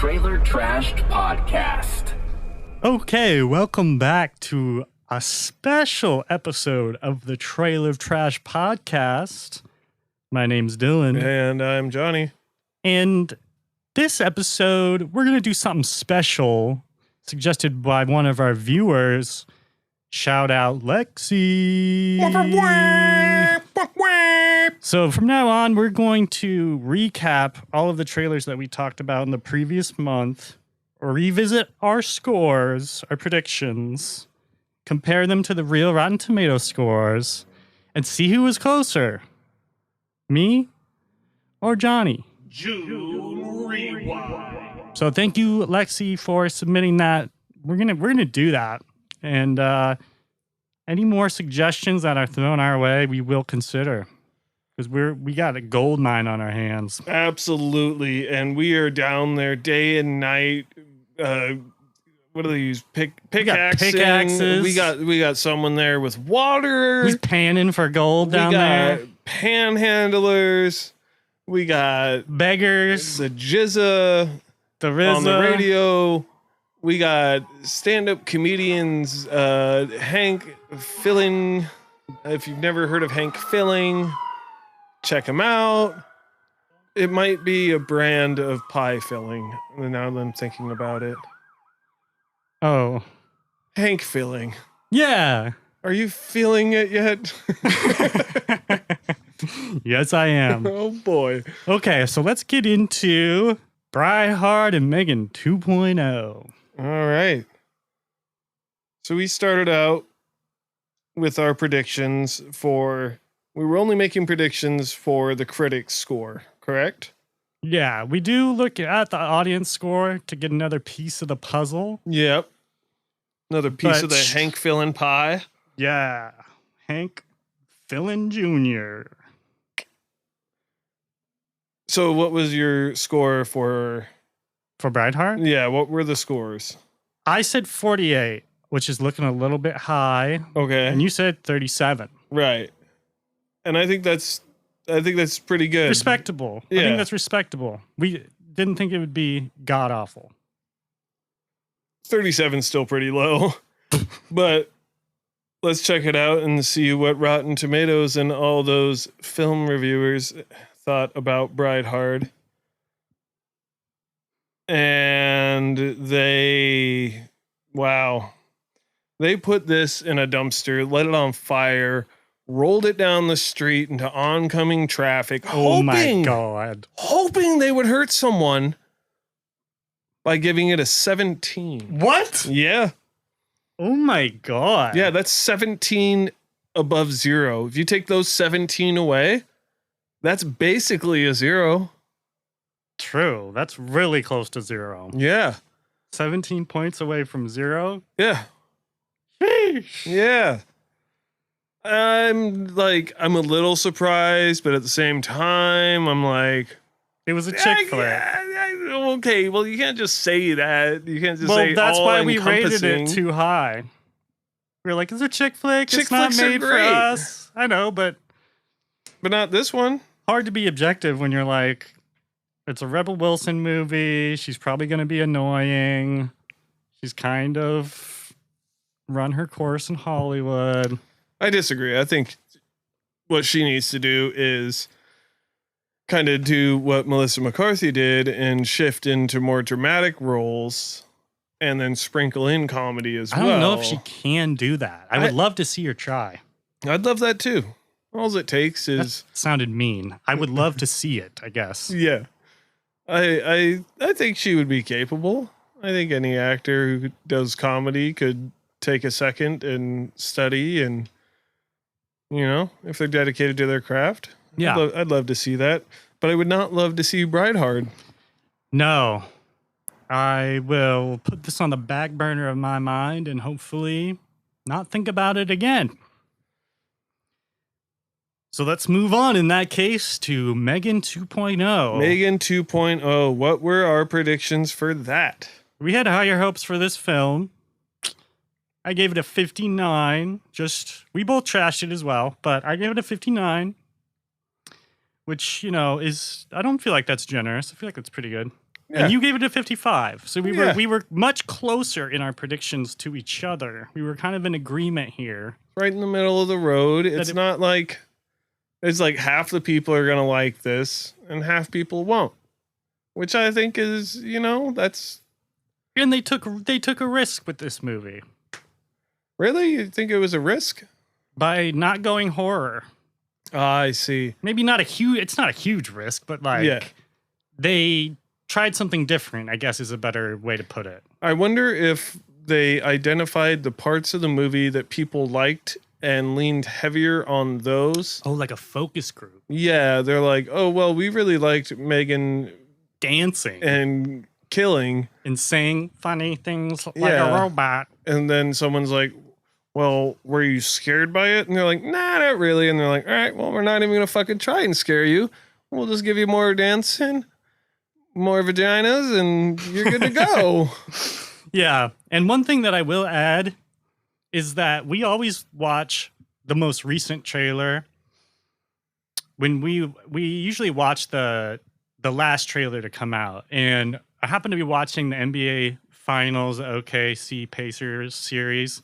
Trailer Trashed Podcast. Okay, welcome back to a special episode of the Trailer Trash Podcast. My name's Dylan. And I'm Johnny. And this episode, we're going to do something special suggested by one of our viewers. Shout out Lexi. So from now on, we're going to recap all of the trailers that we talked about in the previous month, revisit our scores, our predictions, compare them to the real Rotten Tomato scores, and see who was closer, me or Johnny. June Rewind. So thank you, Lexi, for submitting that. We're gonna do that, and any more suggestions that are thrown our way, we will consider. Because we got a gold mine on our hands. Absolutely. And we are down there day and night. What do they use? Pickaxes. We got someone there with water. Who's panning for gold down there? We got panhandlers. We got beggars. The Jizza. The RZA. On the radio. We got stand-up comedians. Hank Filling. If you've never heard of Hank Filling, check him out. It might be a brand of pie filling. Now that I'm thinking about it. Oh. Hank Filling. Yeah. Are you feeling it yet? Yes, I am. Oh, boy. Okay, so let's get into Bridehard and Megan 2.0. All right. So we started out with our predictions for... We were only making predictions for the critics' score, correct? Yeah, we do look at the audience score to get another piece of the puzzle. Yep. Another piece of the Hank Filling pie. Yeah. Hank Filling Jr. So what was your score for... For Bridehard? Yeah, what were the scores? I said 48, which is looking a little bit high. Okay. And you said 37. Right. And I think that's pretty good. Respectable. Yeah. I think that's respectable. We didn't think it would be god-awful. 37 is still pretty low. But let's check it out and see what Rotten Tomatoes and all those film reviewers thought about Bridehard. And they put this in a dumpster, let it on fire, rolled it down the street into oncoming traffic, my God. hoping they would hurt someone by giving it a 17. What? Yeah. Oh my God. Yeah, that's 17 above 0. If you take those 17 away, that's basically a 0. True. That's really close to 0. Yeah. 17 points away from 0. Yeah. Sheesh. Yeah. I'm a little surprised, but at the same time, I'm like... It was a chick flick. Okay, well, you can't just say that. You can't just say Well, that's why we rated all-encompassing. it too high. We were like, it's a chick flick. Chick It's not flicks are made for great. us. I know, but But not this one. hard to be objective when you're like, it's a Rebel Wilson movie. She's probably going to be annoying. She's kind of run her course in Hollywood. I disagree. I think what she needs to do is kind of do what Melissa McCarthy did and shift into more dramatic roles and then sprinkle in comedy as well. I don't know if she can do that. I would love to see her try. I'd love that too. All it takes is... That sounded mean. I would love to see it, I guess. Yeah. I think she would be capable. I think any actor who does comedy could take a second and study and, you know, if they're dedicated to their craft. Yeah. I'd love to see that. But I would not love to see Bridehard. No. I will put this on the back burner of my mind and hopefully not think about it again. So let's move on in that case to Megan 2.0. Megan 2.0. What were our predictions for that? We had higher hopes for this film. I gave it a 59. We both trashed it as well, but I gave it a 59. Which, you know, I don't feel like that's generous. I feel like that's pretty good. And you gave it a 55. So Yeah. we were much closer in our predictions to each other. We were kind of in agreement here. Right in the middle of the road. It's not like it's like half the people are gonna like this and half people won't. Which I think is, that's And they took a risk with this movie really, you think it was a risk? by not going horror. I see. Maybe not it's not a huge risk, but they tried something different, I guess is a better way to put it. I wonder if they identified the parts of the movie that people liked and leaned heavier on those. Oh, like a focus group. Yeah, they're like, oh, well, we really liked Megan Dancing and killing. and saying funny things like a robot. And then someone's like, well, were you scared by it? And they're like, nah, not really. And they're like, all right, well, we're not even going to fucking try and scare you. We'll just give you more dancing, more vaginas, and you're good to go. Yeah. And one thing that I will add is that we always watch the most recent trailer. When we usually watch the last trailer to come out. And I happen to be watching the NBA Finals OKC Pacers series.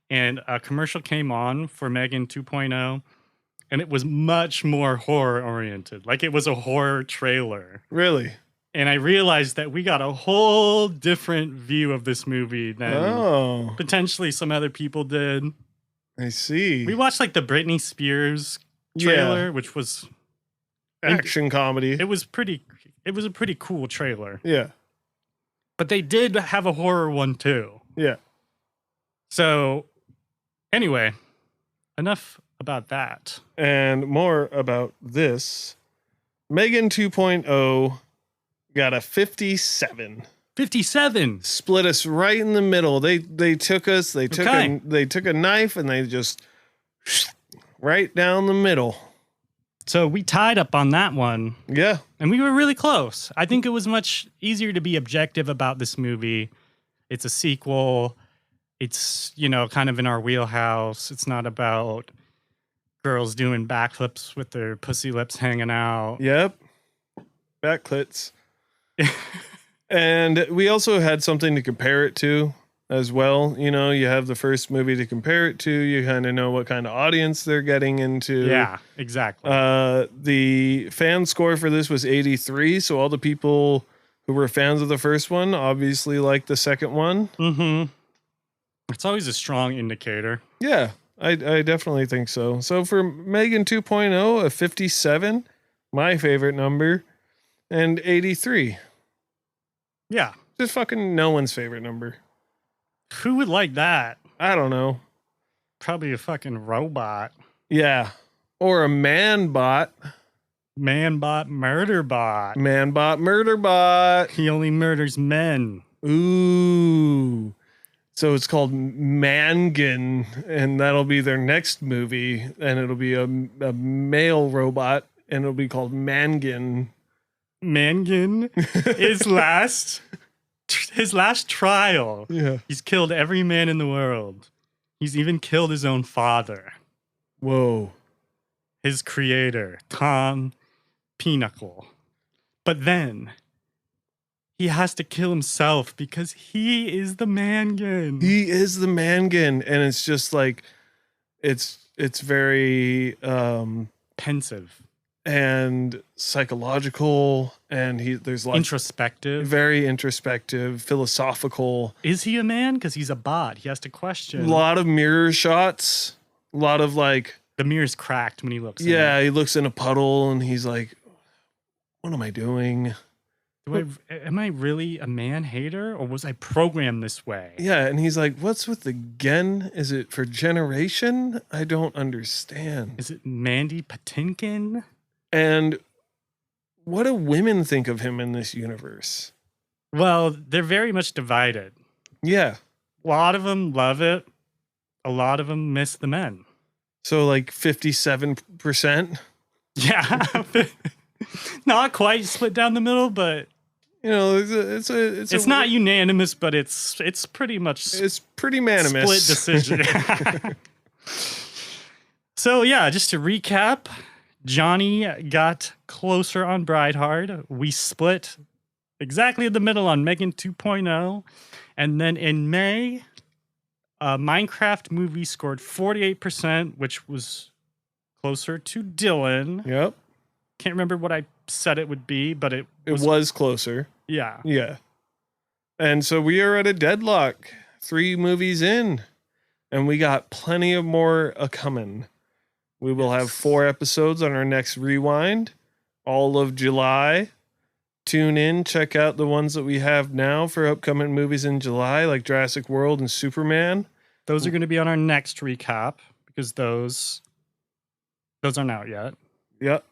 And a commercial came on for Megan 2.0. And it was much more horror oriented. Like it was a horror trailer. Really? And I realized that we got a whole different view of this movie than potentially some other people did. I see. We watched like the Britney Spears trailer, which was action comedy. It was a pretty cool trailer. Yeah. But they did have a horror one too. Yeah. So anyway, enough about that. And more about this. Megan 2.0 got a 57. 57. Split us right in the middle. They took us. They took a knife and they just right down the middle. So we tied up on that one. Yeah. And we were really close. I think it was much easier to be objective about this movie. It's a sequel. It's, kind of in our wheelhouse. It's not about girls doing backflips with their pussy lips hanging out. Yep. Back clits. And we also had something to compare it to as well. You have the first movie to compare it to. You kind of know what kind of audience they're getting into. Yeah, exactly. The fan score for this was 83. So all the people who were fans of the first one obviously liked the second one. Mm-hmm. It's always a strong indicator. Yeah, I definitely think so. So for Megan 2.0, a 57, my favorite number, and 83. Yeah. Just fucking no one's favorite number. Who would like that? I don't know. Probably a fucking robot. Yeah. Or a man bot. Man bot, murder bot. Man bot, murder bot. He only murders men. Ooh. So it's called Mangan, and that'll be their next movie, and it'll be a male robot, and it'll be called Mangan. Mangan, his last trial. Yeah. He's killed every man in the world. He's even killed his own father. Whoa. His creator, Tom Pinnacle. But then he has to kill himself because he is the Mangan. He is the Mangan, and it's just like it's very pensive and psychological, and there's like introspective, very introspective, philosophical. Is he a man? Because he's a bot. He has to question. A lot of mirror shots. A lot of like the mirror's cracked when he looks. Yeah, he looks in a puddle, and he's like, "What am I doing? Am I really a man hater, or was I programmed this way?" Yeah, and he's like, "What's with the gen? Is it for generation? I don't understand. Is it Mandy Patinkin?" And what do women think of him in this universe? Well, they're very much divided. Yeah. A lot of them love it. A lot of them miss the men. So like 57%? Yeah. Not quite split down the middle, but it's not unanimous, but it's pretty much it's pretty manimous. Split decision. So yeah, just to recap, Jonny got closer on Bridehard. We split exactly in the middle on Megan 2.0. And then in May, Minecraft movie scored 48%, which was closer to Dylan. Yep. Can't remember what I said it would be, but it was closer. Yeah. Yeah. And so we are at a deadlock, 3 movies in, and we got plenty of more coming. We will have 4 episodes on our next rewind, all of July. Tune in, check out the ones that we have now for upcoming movies in July, like Jurassic World and Superman. Those are going to be on our next recap because those aren't out yet. Yep.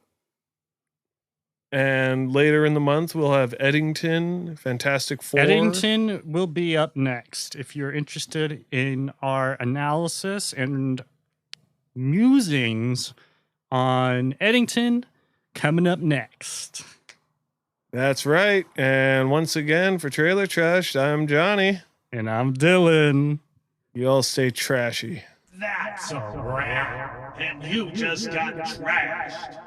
And later in the month, we'll have Eddington, Fantastic Four. Eddington will be up next. If you're interested in our analysis and musings on Eddington, coming up next. That's right. And once again, for Trailer Trash, I'm Johnny. And I'm Dylan. You all stay trashy. That's a wrap. And you just got trashed.